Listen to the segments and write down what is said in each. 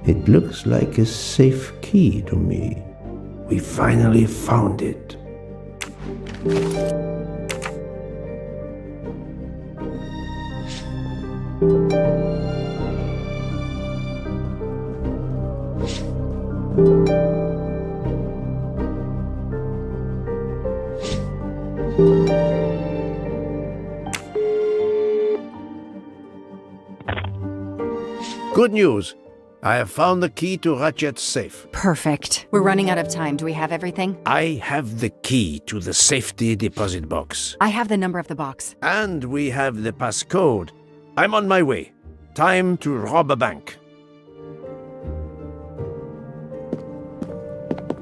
It looks like a safe key to me. We finally found it. Good news. I have found the key to Ratchet's safe. Perfect. We're running out of time. Do we have everything? I have the key to the safety deposit box. I have the number of the box. And we have the passcode. I'm on my way. Time to rob a bank.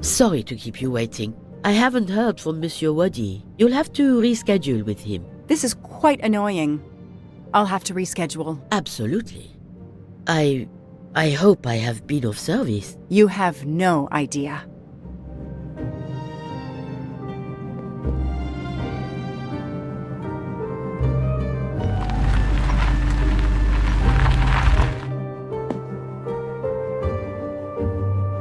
Sorry to keep you waiting. I haven't heard from Monsieur Wadi. You'll have to reschedule with him. This is quite annoying. I'll have to reschedule. Absolutely. I hope I have been of service. You have no idea.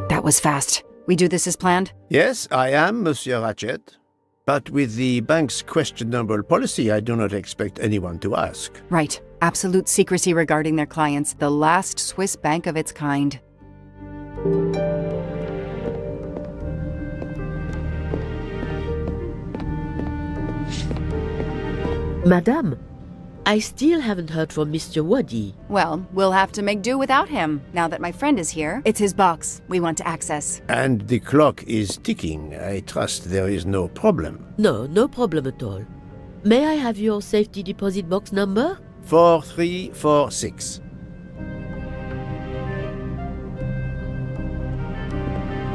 That was fast. We do this as planned? Yes, I am, Monsieur Ratchet. But with the bank's questionable policy, I do not expect anyone to ask. Right. Absolute secrecy regarding their clients. The last Swiss bank of its kind. Madame, I still haven't heard from Mr. Wadi. Well, we'll have to make do without him. Now that my friend is here, it's his box we want to access. And the clock is ticking. I trust there is no problem. No problem at all. May I have your safety deposit box number? 4346.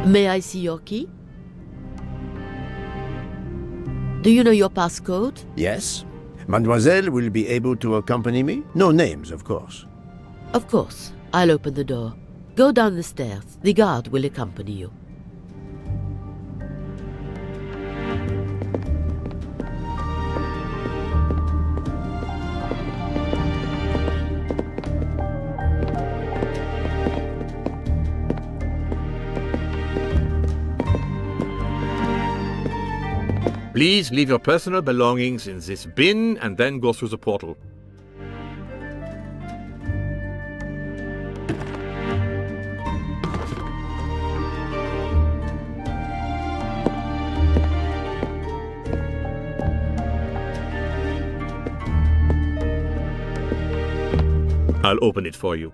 May I see your key? Do you know your passcode? Yes. Mademoiselle will be able to accompany me? No names, of course. Of course. I'll open the door. Go down the stairs. The guard will accompany you. Please leave your personal belongings in this bin and then go through the portal. I'll open it for you.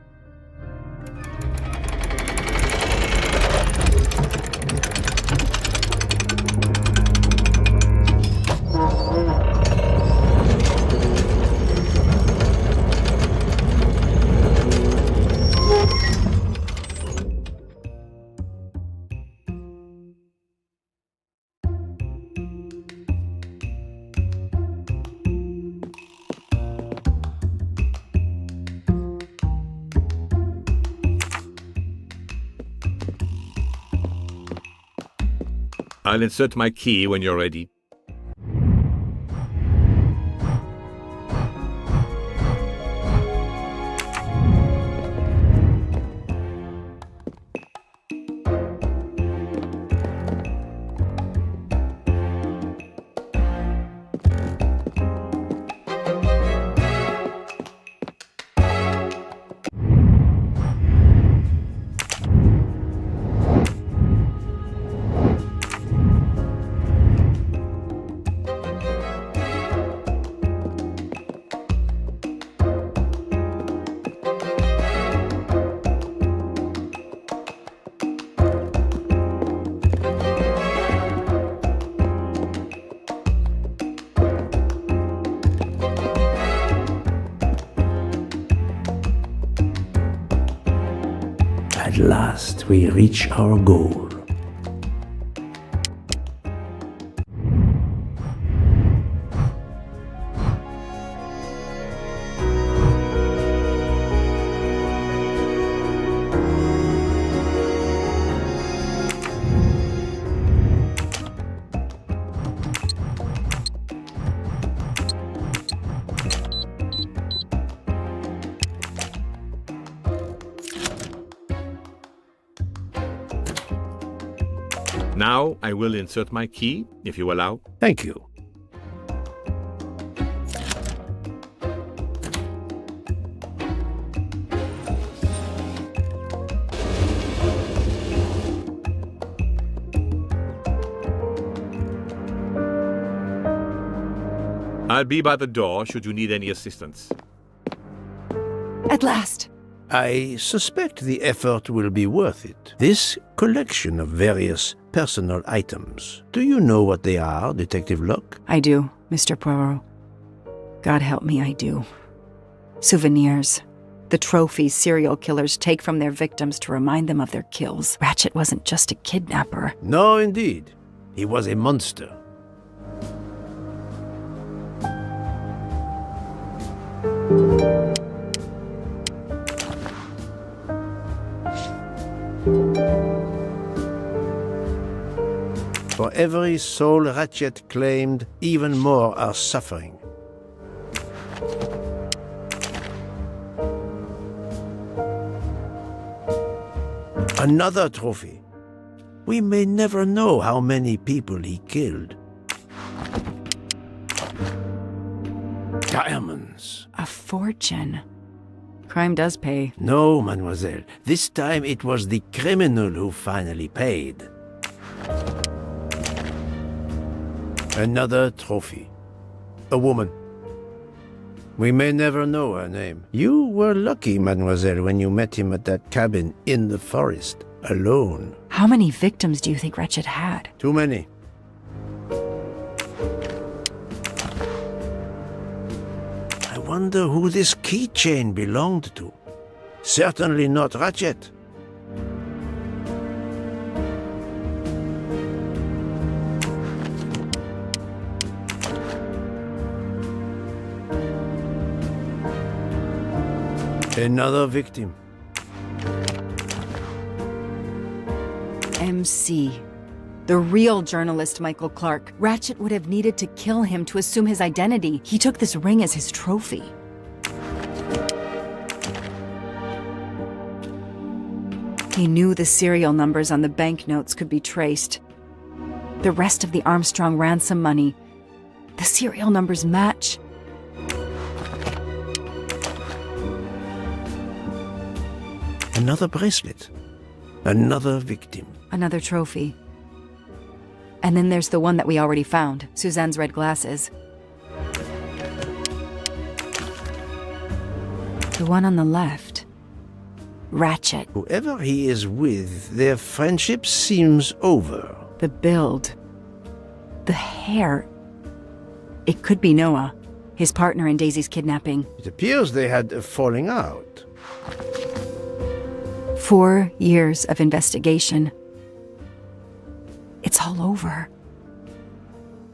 I'll insert my key when you're ready. At last, we reach our goal. Now I will insert my key, if you allow. Thank you. I'll be by the door should you need any assistance. At last! I suspect the effort will be worth it. This collection of various personal items. Do you know what they are, Detective Locke? I do, Mr. Poirot. God help me, I do. Souvenirs. The trophies serial killers take from their victims to remind them of their kills. Ratchet wasn't just a kidnapper. No, indeed. He was a monster. For every soul Ratchet claimed, even more are suffering. Another trophy. We may never know how many people he killed. Diamonds. A fortune. Crime does pay. No, mademoiselle. This time it was the criminal who finally paid. Another trophy. A woman. We may never know her name. You were lucky, mademoiselle, when you met him at that cabin in the forest, alone. How many victims do you think Ratchet had? Too many. I wonder who this keychain belonged to. Certainly not Ratchet. Another victim. MC. The real journalist Michael Clark. Ratchet would have needed to kill him to assume his identity. He took this ring as his trophy. He knew the serial numbers on the banknotes could be traced. The rest of the Armstrong ransom money. The serial numbers match. Another bracelet. Another victim. Another trophy. And then there's the one that we already found, Suzanne's red glasses. The one on the left. Ratchet. Whoever he is with, their friendship seems over. The build. The hair. It could be Noah, his partner in Daisy's kidnapping. It appears they had a falling out. 4 years of investigation. It's all over.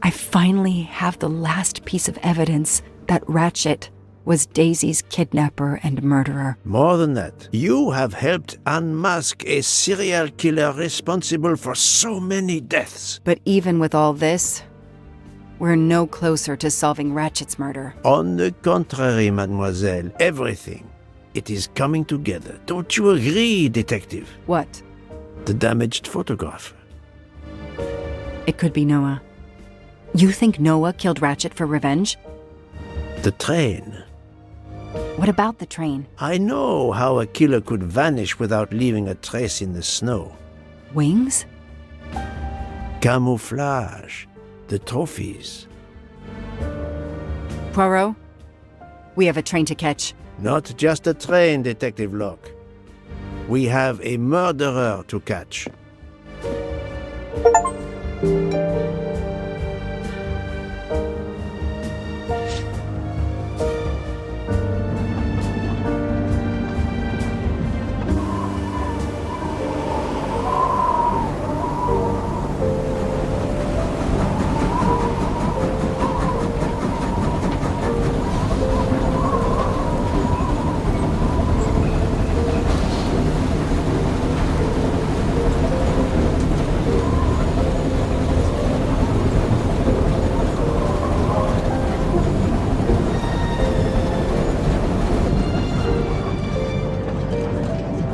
I finally have the last piece of evidence that Ratchet was Daisy's kidnapper and murderer. More than that, you have helped unmask a serial killer responsible for so many deaths. But even with all this, we're no closer to solving Ratchet's murder. On the contrary, mademoiselle, everything. It is coming together. Don't you agree, detective? What? The damaged photograph. It could be Noah. You think Noah killed Ratchet for revenge? The train. What about the train? I know how a killer could vanish without leaving a trace in the snow. Wings? Camouflage. The trophies. Poirot? We have a train to catch. Not just a train, Detective Locke. We have a murderer to catch.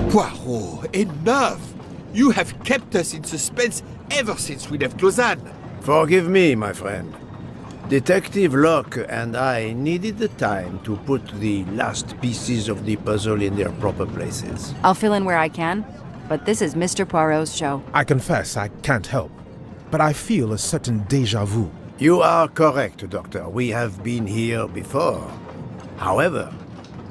Poirot, enough! You have kept us in suspense ever since we left Lausanne. Forgive me, my friend. Detective Locke and I needed the time to put the last pieces of the puzzle in their proper places. I'll fill in where I can, but this is Mr. Poirot's show. I confess I can't help, but I feel a certain déjà vu. You are correct, Doctor. We have been here before. However,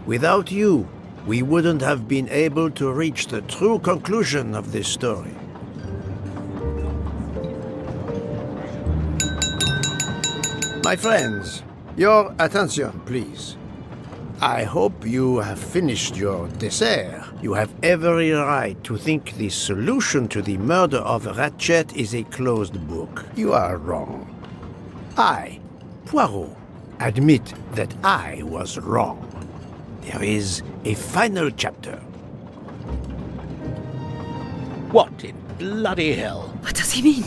without you, we wouldn't have been able to reach the true conclusion of this story. My friends, your attention, please. I hope you have finished your dessert. You have every right to think the solution to the murder of Ratchet is a closed book. You are wrong. I, Poirot, admit that I was wrong. There is a final chapter. What in bloody hell? What does he mean?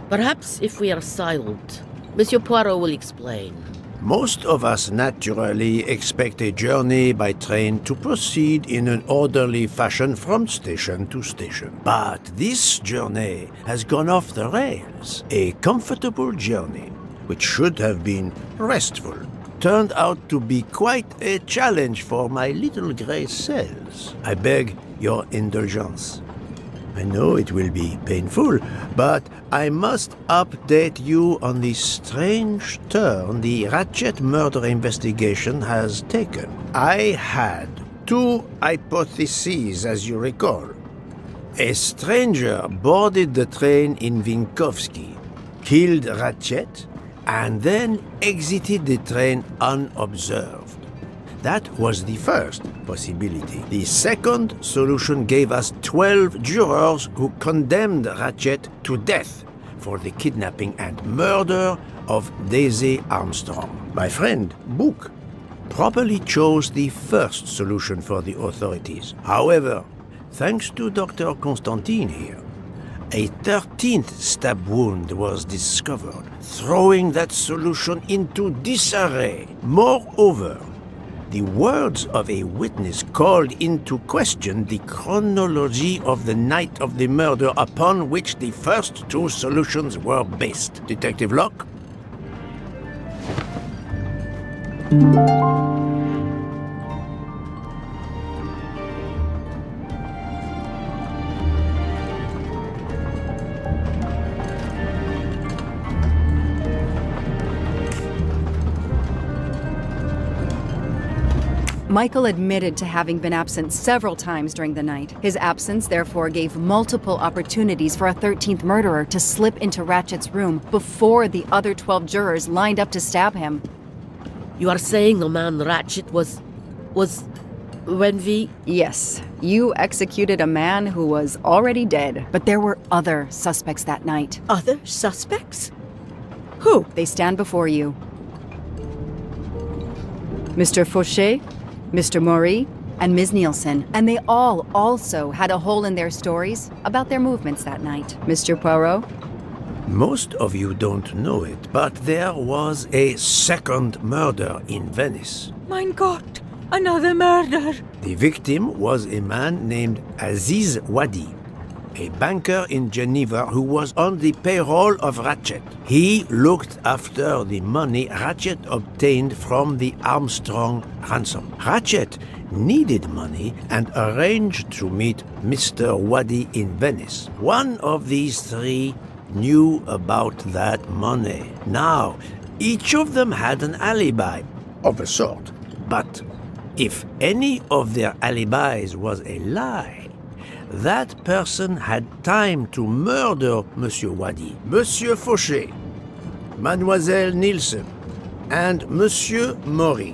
Perhaps if we are silent, Monsieur Poirot will explain. Most of us naturally expect a journey by train to proceed in an orderly fashion from station to station. But this journey has gone off the rails. A comfortable journey, which should have been restful, turned out to be quite a challenge for my little gray cells. I beg your indulgence. I know it will be painful, but I must update you on the strange turn the Ratchet murder investigation has taken. I had two hypotheses, as you recall. A stranger boarded the train in Vinkovsky, killed Ratchet, and then exited the train unobserved. That was the first possibility. The second solution gave us 12 jurors who condemned Ratchet to death for the kidnapping and murder of Daisy Armstrong. My friend, Book, properly chose the first solution for the authorities. However, thanks to Dr. Constantine here, a 13th stab wound was discovered, throwing that solution into disarray. Moreover, the words of a witness called into question the chronology of the night of the murder upon which the first two solutions were based. Detective Locke? Michael admitted to having been absent several times during the night. His absence, therefore, gave multiple opportunities for a 13th murderer to slip into Ratchet's room before the other 12 jurors lined up to stab him. You are saying the man Ratchet was when we... Yes, you executed a man who was already dead, but there were other suspects that night. Other suspects? Who? They stand before you. Mr. Fauché, Mr. Maury, and Ms. Nielsen, and they all also had a hole in their stories about their movements that night. Mr. Poirot? Most of you don't know it, but there was a second murder in Venice. Mein Gott, another murder. The victim was a man named Aziz Wadi, a banker in Geneva who was on the payroll of Ratchet. He looked after the money Ratchet obtained from the Armstrong ransom. Ratchet needed money and arranged to meet Mr. Wadi in Venice. One of these three knew about that money. Now, each of them had an alibi of a sort. But if any of their alibis was a lie, that person had time to murder Monsieur Wadi, Monsieur Fauché, Mademoiselle Nielsen, and Monsieur Maury.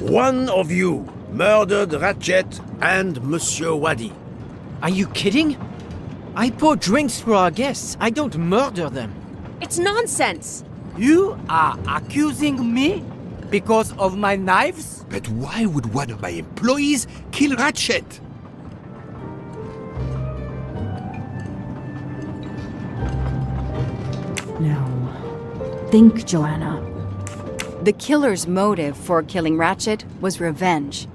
One of you murdered Ratchet and Monsieur Wadi. Are you kidding? I pour drinks for our guests. I don't murder them. It's nonsense. You are accusing me because of my knives? But why would one of my employees kill Ratchet? No. Think, Joanna. The killer's motive for killing Ratchet was revenge.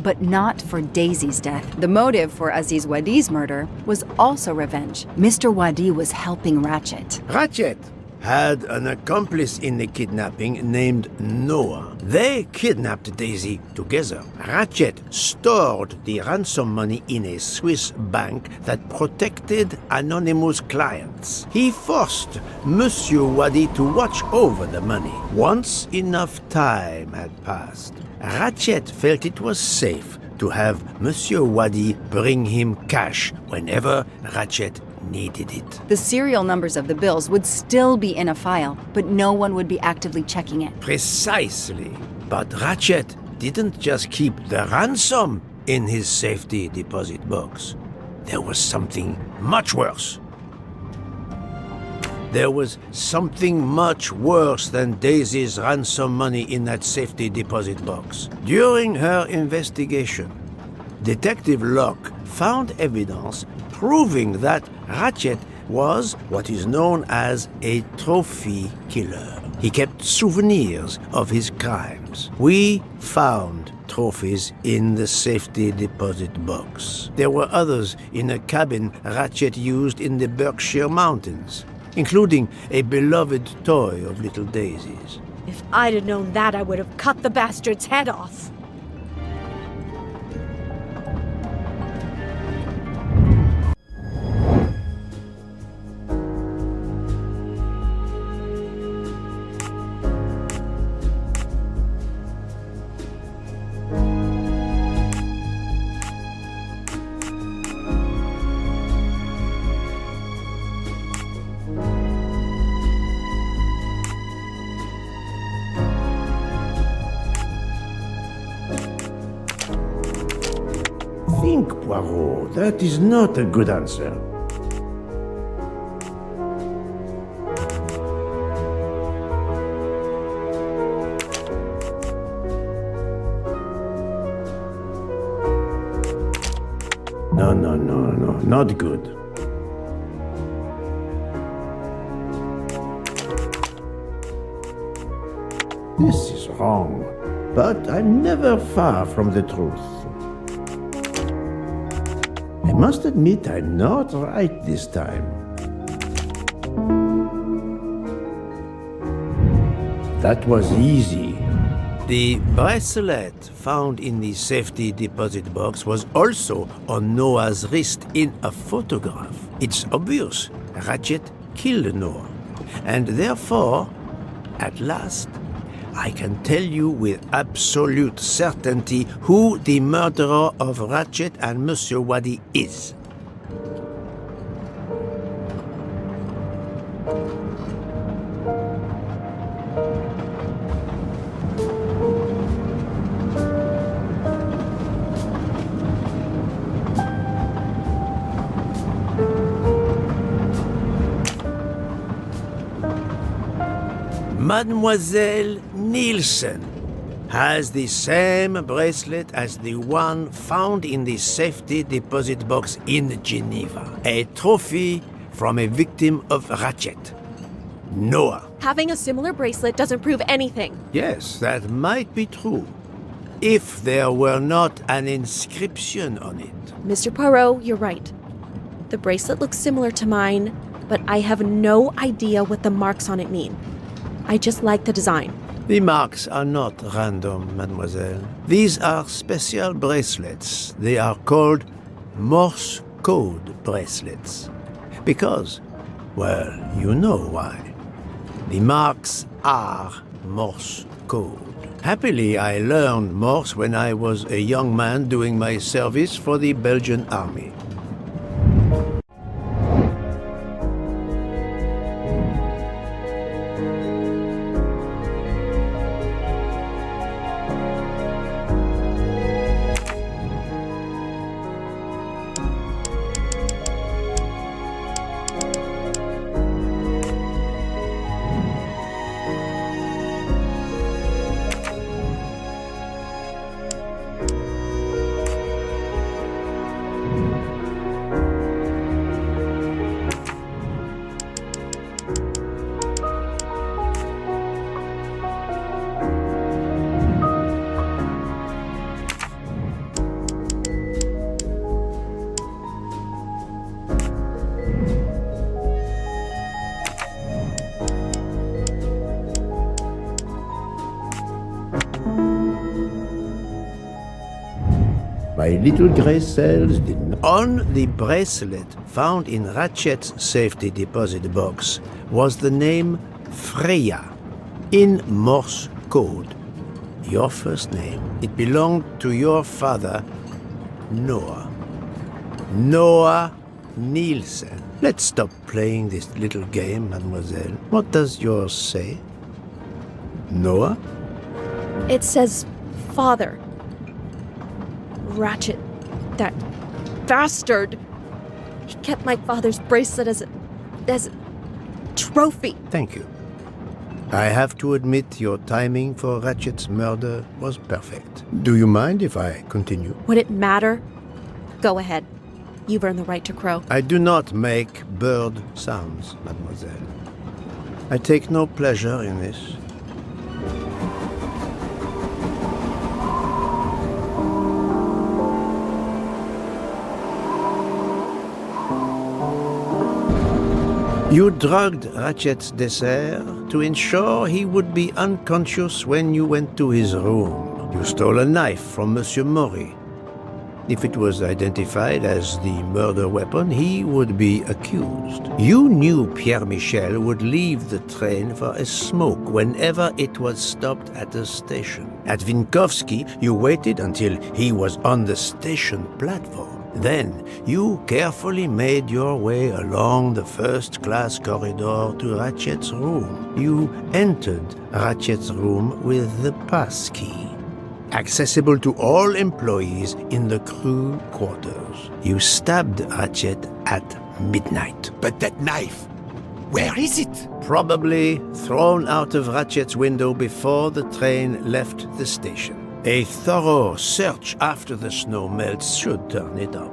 But not for Daisy's death. The motive for Aziz Wadi's murder was also revenge. Mr. Wadi was helping Ratchet. Ratchet had an accomplice in the kidnapping named Noah. They kidnapped Daisy together. Ratchet stored the ransom money in a Swiss bank that protected anonymous clients. He forced Monsieur Wadi to watch over the money. Once enough time had passed, Ratchet felt it was safe to have Monsieur Wadi bring him cash whenever Ratchet needed it. The serial numbers of the bills would still be in a file, but no one would be actively checking it. Precisely. But Ratchet didn't just keep the ransom in his safety deposit box. There was something much worse. There was something much worse than Daisy's ransom money in that safety deposit box. During her investigation, Detective Locke found evidence proving that Ratchet was what is known as a trophy killer. He kept souvenirs of his crimes. We found trophies in the safety deposit box. There were others in a cabin Ratchet used in the Berkshire Mountains, including a beloved toy of little Daisy's. If I'd have known that, I would have cut the bastard's head off. Think, Poirot. That is not a good answer. No, not good. This is wrong, but I'm never far from the truth. I must admit I'm not right this time. That was easy. The bracelet found in the safety deposit box was also on Noah's wrist in a photograph. It's obvious Ratchet killed Noah, and therefore, at last, I can tell you with absolute certainty who the murderer of Ratchet and Monsieur Wadi is. Mademoiselle Nielsen has the same bracelet as the one found in the safety deposit box in Geneva. A trophy from a victim of Ratchet, Noah. Having a similar bracelet doesn't prove anything. Yes, that might be true, if there were not an inscription on it. Mr. Poirot, you're right. The bracelet looks similar to mine, but I have no idea what the marks on it mean. I just like the design. The marks are not random, mademoiselle. These are special bracelets. They are called Morse code bracelets. Because, well, you know why. The marks are Morse code. Happily, I learned Morse when I was a young man doing my service for the Belgian army. My little grey cells did not. On the bracelet found in Ratchet's safety deposit box was the name Freya in Morse code. Your first name. It belonged to your father, Noah. Noah Nielsen. Let's stop playing this little game, mademoiselle. What does yours say? Noah? It says father. Ratchet, that bastard. He kept my father's bracelet as a trophy. Thank you. I have to admit your timing for Ratchet's murder was perfect. Do you mind if I continue? Would it matter? Go ahead. You've earned the right to crow. I do not make bird sounds, mademoiselle. I take no pleasure in this. You drugged Ratchet's dessert to ensure he would be unconscious when you went to his room. You stole a knife from Monsieur Maury. If it was identified as the murder weapon, he would be accused. You knew Pierre Michel would leave the train for a smoke whenever it was stopped at a station. At Vinkovsky, you waited until he was on the station platform. Then, you carefully made your way along the first-class corridor to Ratchet's room. You entered Ratchet's room with the pass key, accessible to all employees in the crew quarters. You stabbed Ratchet at midnight. But that knife, where is it? Probably thrown out of Ratchet's window before the train left the station. A thorough search after the snow melts should turn it up.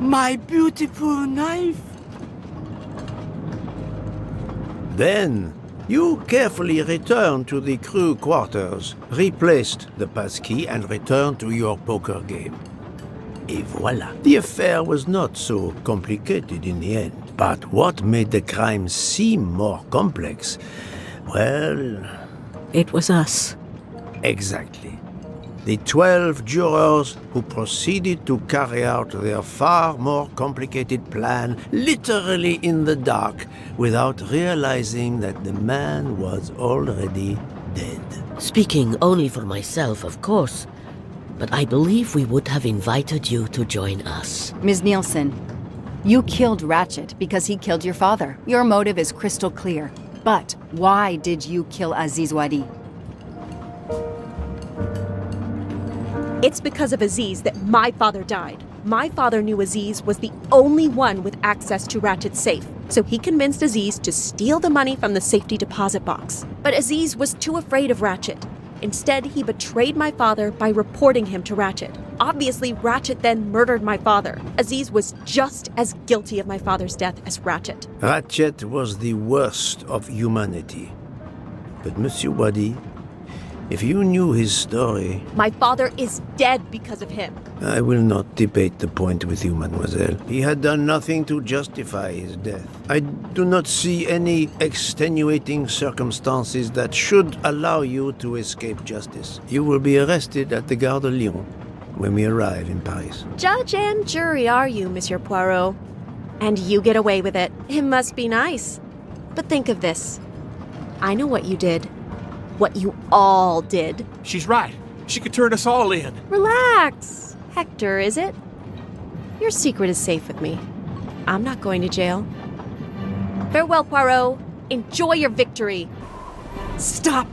My beautiful knife. Then, you carefully returned to the crew quarters, replaced the passkey, and returned to your poker game. Et voilà. The affair was not so complicated in the end. But what made the crime seem more complex? Well... It was us. Exactly. The 12 jurors who proceeded to carry out their far more complicated plan literally in the dark without realizing that the man was already dead. Speaking only for myself, of course, but I believe we would have invited you to join us. Ms. Nielsen, you killed Ratchet because he killed your father. Your motive is crystal clear. But why did you kill Aziz Wadi? It's because of Aziz that my father died. My father knew Aziz was the only one with access to Ratchet's safe, so he convinced Aziz to steal the money from the safety deposit box. But Aziz was too afraid of Ratchet. Instead, he betrayed my father by reporting him to Ratchet. Obviously, Ratchet then murdered my father. Aziz was just as guilty of my father's death as Ratchet. Ratchet was the worst of humanity. But Monsieur Wadi, if you knew his story... My father is dead because of him. I will not debate the point with you, mademoiselle. He had done nothing to justify his death. I do not see any extenuating circumstances that should allow you to escape justice. You will be arrested at the Gare de Lyon when we arrive in Paris. Judge and jury are you, Monsieur Poirot. And you get away with it. It must be nice. But think of this. I know what you did. What you all did. She's right. She could turn us all in. Relax. Hector, is it? Your secret is safe with me. I'm not going to jail. Farewell, Poirot. Enjoy your victory. Stop!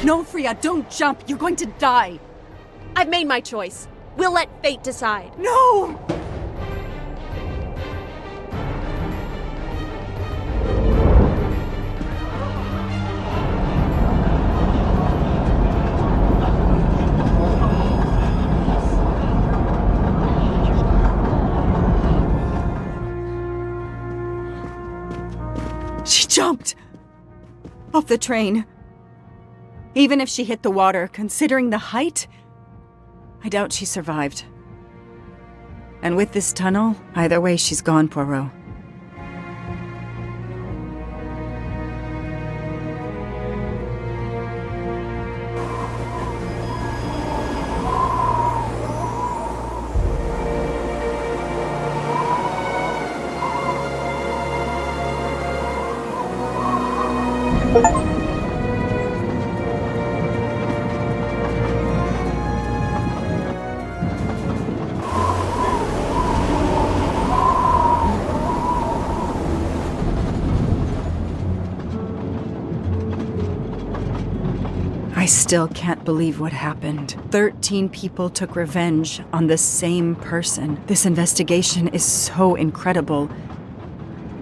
No, Freya, don't jump. You're going to die. I've made my choice. We'll let fate decide. No! She jumped off the train. Even if she hit the water, considering the height, I doubt she survived. And with this tunnel, either way she's gone, Poirot. still can't believe what happened. 13 people took revenge on the same person. This investigation is so incredible.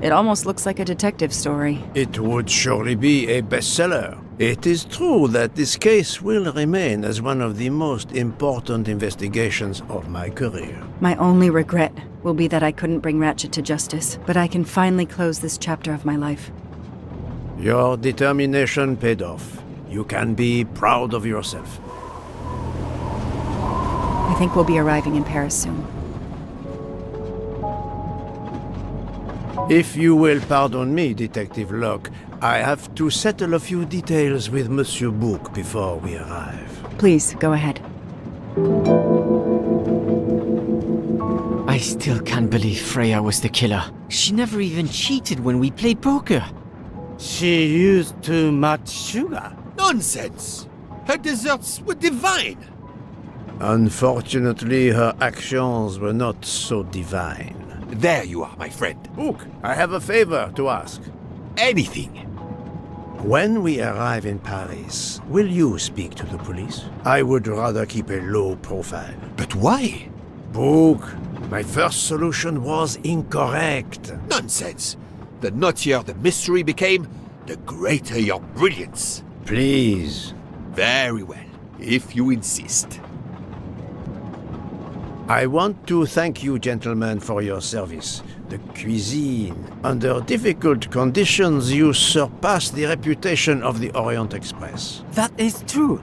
It almost looks like a detective story. It would surely be a bestseller. It is true that this case will remain as one of the most important investigations of my career. My only regret will be that I couldn't bring Ratchet to justice, but I can finally close this chapter of my life. Your determination paid off. You can be proud of yourself. I think we'll be arriving in Paris soon. If you will pardon me, Detective Locke, I have to settle a few details with Monsieur Bouc before we arrive. Please, go ahead. I still can't believe Freya was the killer. She never even cheated when we played poker. She used too much sugar. Nonsense! Her desserts were divine! Unfortunately, her actions were not so divine. There you are, my friend. Bouc, I have a favor to ask. Anything. When we arrive in Paris, will you speak to the police? I would rather keep a low profile. But why? Bouc, my first solution was incorrect. Nonsense! The nuttier the mystery became, the greater your brilliance. Please. Very well, if you insist. I want to thank you, gentlemen, for your service. The cuisine. Under difficult conditions, you surpass the reputation of the Orient Express. That is true.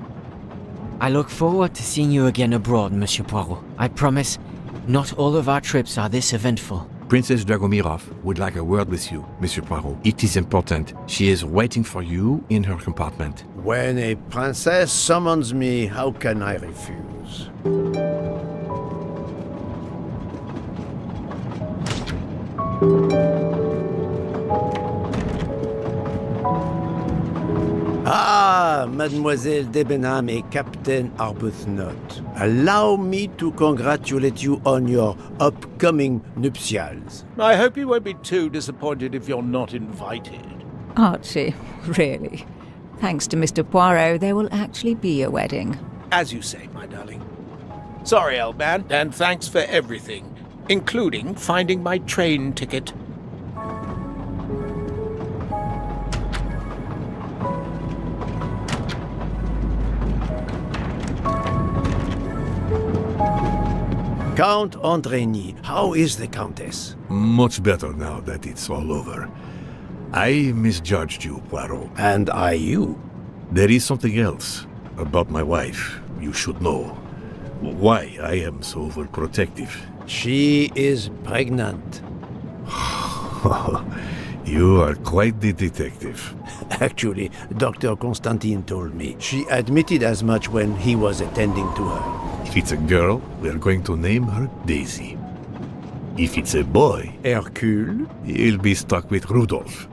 I look forward to seeing you again abroad, Monsieur Poirot. I promise, not all of our trips are this eventful. Princess Dragomirov would like a word with you, Monsieur Poirot. It is important. She is waiting for you in her compartment. When a princess summons me, how can I refuse? Ah, Mademoiselle Debenham et Captain Arbuthnot. Allow me to congratulate you on your upcoming nuptials. I hope you won't be too disappointed if you're not invited. Archie, really? Thanks to Mr. Poirot, there will actually be a wedding. As you say, my darling. Sorry, old man, and thanks for everything, including finding my train ticket. Count Andrigny, how is the Countess? Much better now that it's all over. I misjudged you, Poirot. And I you. There is something else about my wife you should know. Why I am so overprotective. She is pregnant. You are quite the detective. Actually, Dr. Constantine told me. She admitted as much when he was attending to her. If it's a girl, we're going to name her Daisy. If it's a boy, Hercule, he'll be stuck with Rudolph.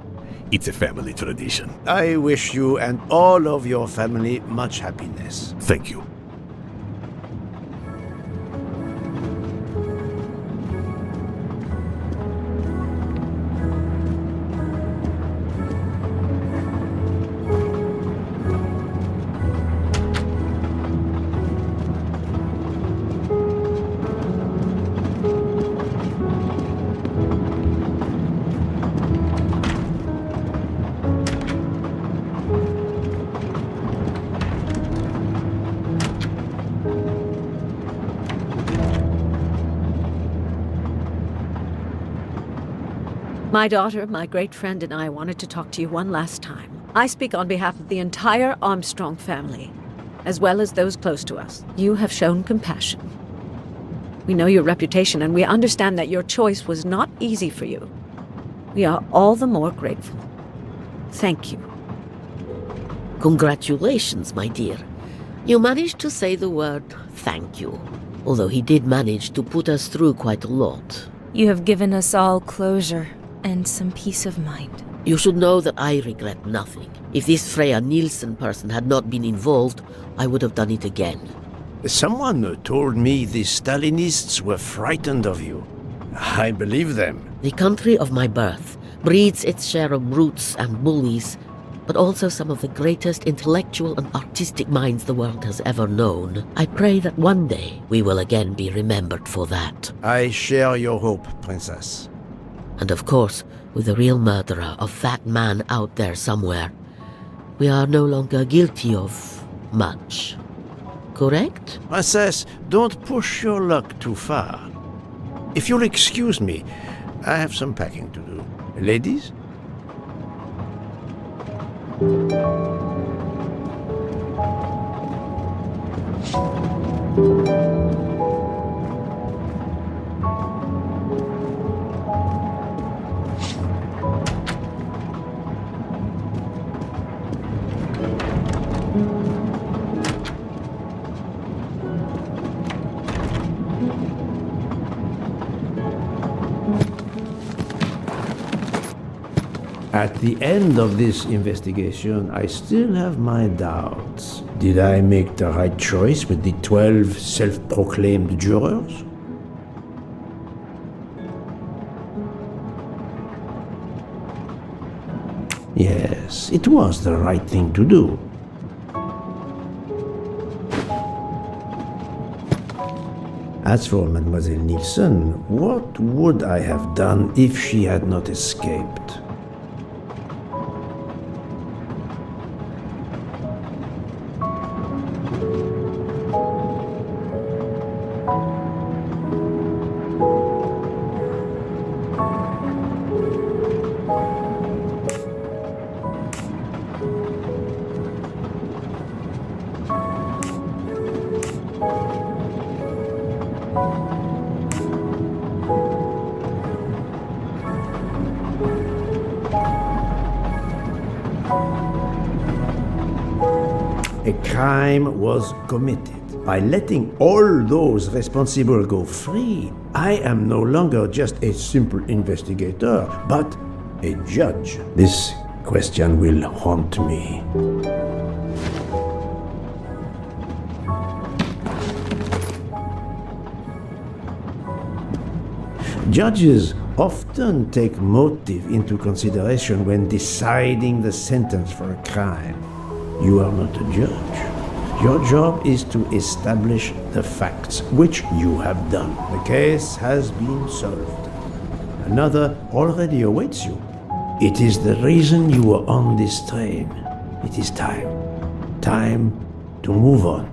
It's a family tradition. I wish you and all of your family much happiness. Thank you. My daughter, my great friend, and I wanted to talk to you one last time. I speak on behalf of the entire Armstrong family, as well as those close to us. You have shown compassion. We know your reputation, and we understand that your choice was not easy for you. We are all the more grateful. Thank you. Congratulations, my dear. You managed to say the word thank you, although he did manage to put us through quite a lot. You have given us all closure and some peace of mind. You should know that I regret nothing. If this Freya Nielsen person had not been involved, I would have done it again. Someone told me the Stalinists were frightened of you. I believe them. The country of my birth breeds its share of brutes and bullies, but also some of the greatest intellectual and artistic minds the world has ever known. I pray that one day we will again be remembered for that. I share your hope, Princess. And of course, with the real murderer of that man out there somewhere, we are no longer guilty of much. Correct? Princess, don't push your luck too far. If you'll excuse me, I have some packing to do. Ladies? At the end of this investigation, I still have my doubts. Did I make the right choice with the 12 self-proclaimed jurors? Yes, it was the right thing to do. As for Mademoiselle Nielsen, what would I have done if she had not escaped? A crime was committed. By letting all those responsible go free, I am no longer just a simple investigator, but a judge. This question will haunt me. Judges often take motive into consideration when deciding the sentence for a crime. You are not a judge. Your job is to establish the facts, which you have done. The case has been solved. Another already awaits you. It is the reason you were on this train. It is time. Time to move on.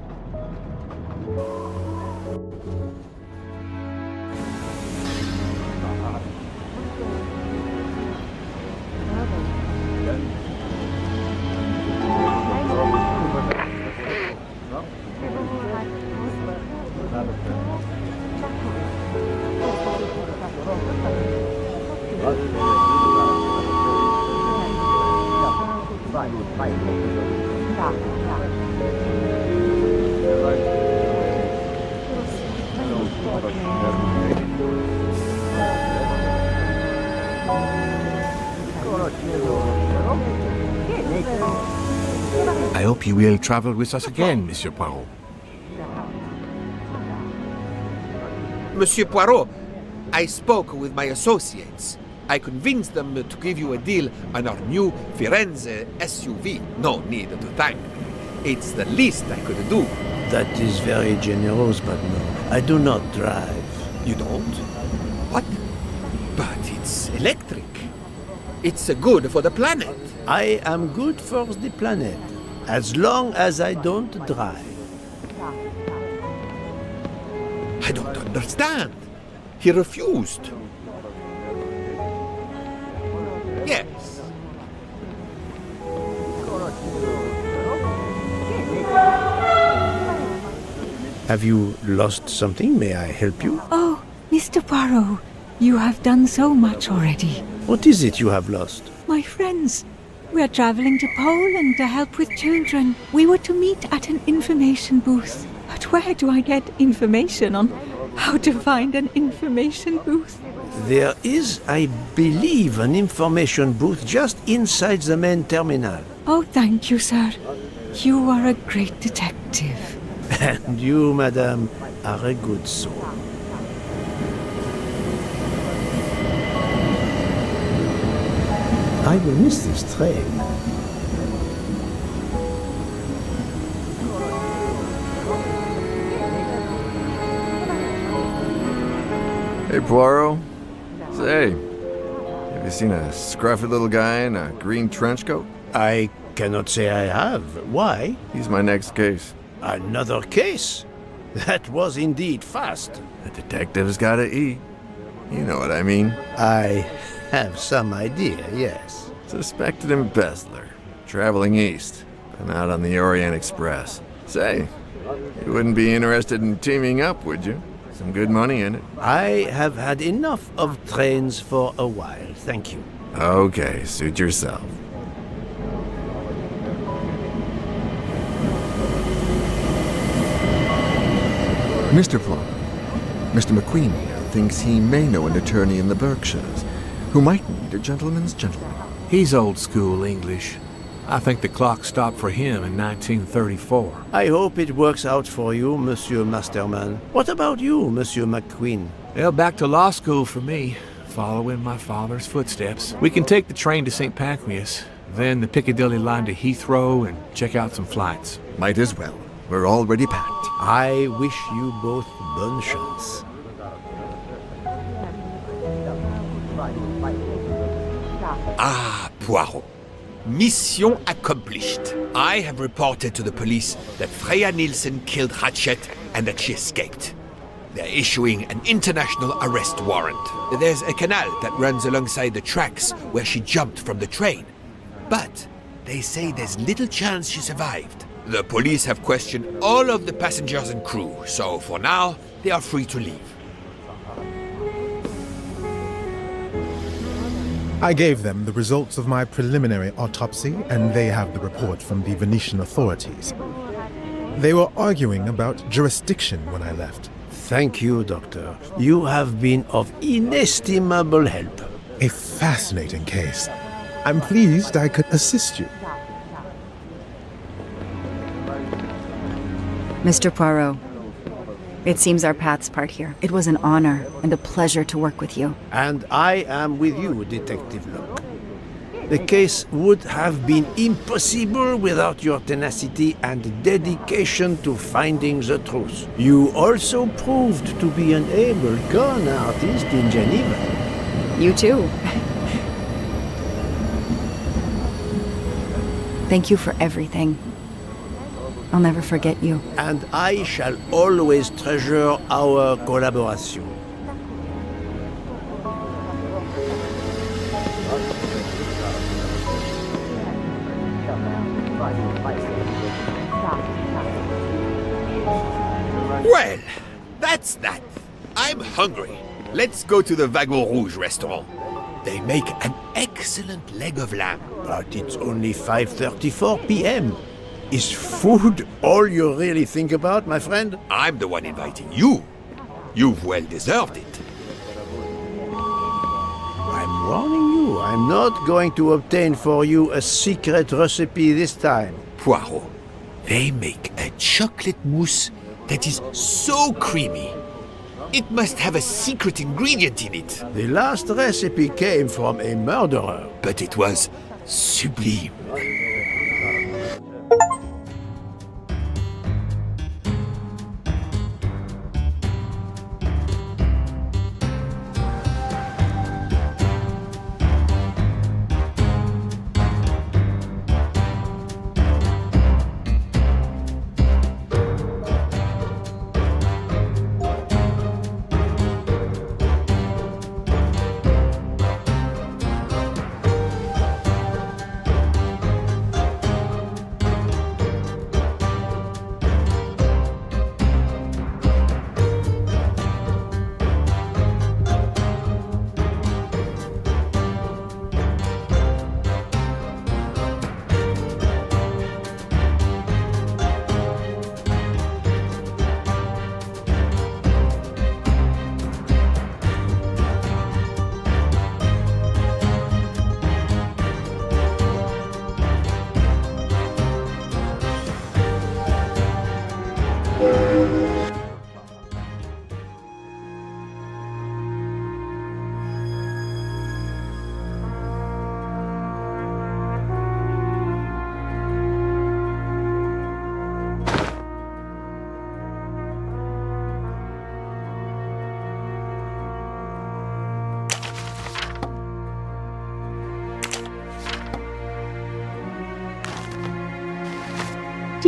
I hope you will travel with us again, Monsieur Poirot. Monsieur Poirot, I spoke with my associates. I convinced them to give you a deal on our new Firenze SUV. No need to thank me. It's the least I could do. That is very generous, but no, I do not drive. You don't? What? But it's electric. It's good for the planet. I am good for the planet, as long as I don't drive. I don't understand. He refused. Yes. Have you lost something? May I help you? Oh, Mr. Poirot, you have done so much already. What is it you have lost? My friends. We're traveling to Poland to help with children. We were to meet at an information booth. But where do I get information on how to find an information booth? There is, I believe, an information booth just inside the main terminal. Oh, thank you, sir. You are a great detective. And you, madame, are a good soul. I will miss this train. Hey, Poirot. Say, have you seen a scruffy little guy in a green trench coat? I cannot say I have. Why? He's my next case. Another case? That was indeed fast. The detective's gotta eat. You know what I mean. I have some idea, yes. Suspected embezzler. Traveling east. Been out on the Orient Express. Say, you wouldn't be interested in teaming up, would you? Some good money in it. I have had enough of trains for a while, thank you. Okay, suit yourself. Mr. Poirot, Mr. McQueen here thinks he may know an attorney in the Berkshires who might need a gentleman's gentleman. He's old school English. I think the clock stopped for him in 1934. I hope it works out for you, Monsieur Masterman. What about you, Monsieur McQueen? Well, back to law school for me, following my father's footsteps. We can take the train to St. Pancras, then the Piccadilly line to Heathrow and check out some flights. Might as well. We're already packed. I wish you both bonne chance. Ah, Poirot. Mission accomplished. I have reported to the police that Freya Nielsen killed Ratchet and that she escaped. They're issuing an international arrest warrant. There's a canal that runs alongside the tracks where she jumped from the train. But they say there's little chance she survived. The police have questioned all of the passengers and crew, so for now, they are free to leave. I gave them the results of my preliminary autopsy, and they have the report from the Venetian authorities. They were arguing about jurisdiction when I left. Thank you, Doctor. You have been of inestimable help. A fascinating case. I'm pleased I could assist you. Mr. Poirot, it seems our paths part here. It was an honor and a pleasure to work with you. And I am with you, Detective Locke. The case would have been impossible without your tenacity and dedication to finding the truth. You also proved to be an able con artist in Geneva. You too. Thank you for everything. I'll never forget you. And I shall always treasure our collaboration. Well, that's that. I'm hungry. Let's go to the Wagon Rouge restaurant. They make an excellent leg of lamb. But it's only 5:34 p.m. Is food all you really think about, my friend? I'm the one inviting you. You've well deserved it. I'm warning you, I'm not going to obtain for you a secret recipe this time. Poirot, they make a chocolate mousse that is so creamy. It must have a secret ingredient in it. The last recipe came from a murderer. But it was sublime.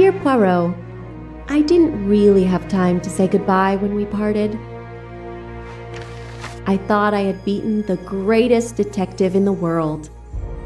Dear Poirot, I didn't really have time to say goodbye when we parted. I thought I had beaten the greatest detective in the world.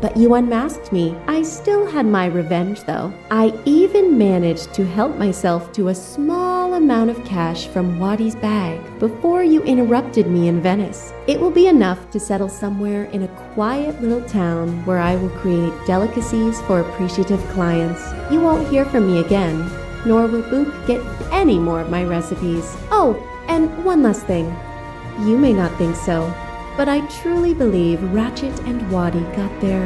But you unmasked me. I still had my revenge, though. I even managed to help myself to a small amount of cash from Waddy's bag before you interrupted me in Venice. It will be enough to settle somewhere in a quiet little town where I will create delicacies for appreciative clients. You won't hear from me again, nor will Book get any more of my recipes. Oh, and one last thing. You may not think so, but I truly believe Ratchet and Waddy got their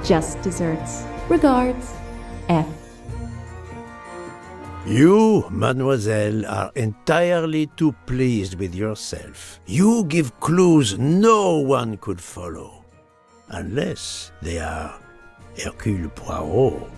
just desserts. Regards, F. You, mademoiselle, are entirely too pleased with yourself. You give clues no one could follow, unless they are Hercule Poirot.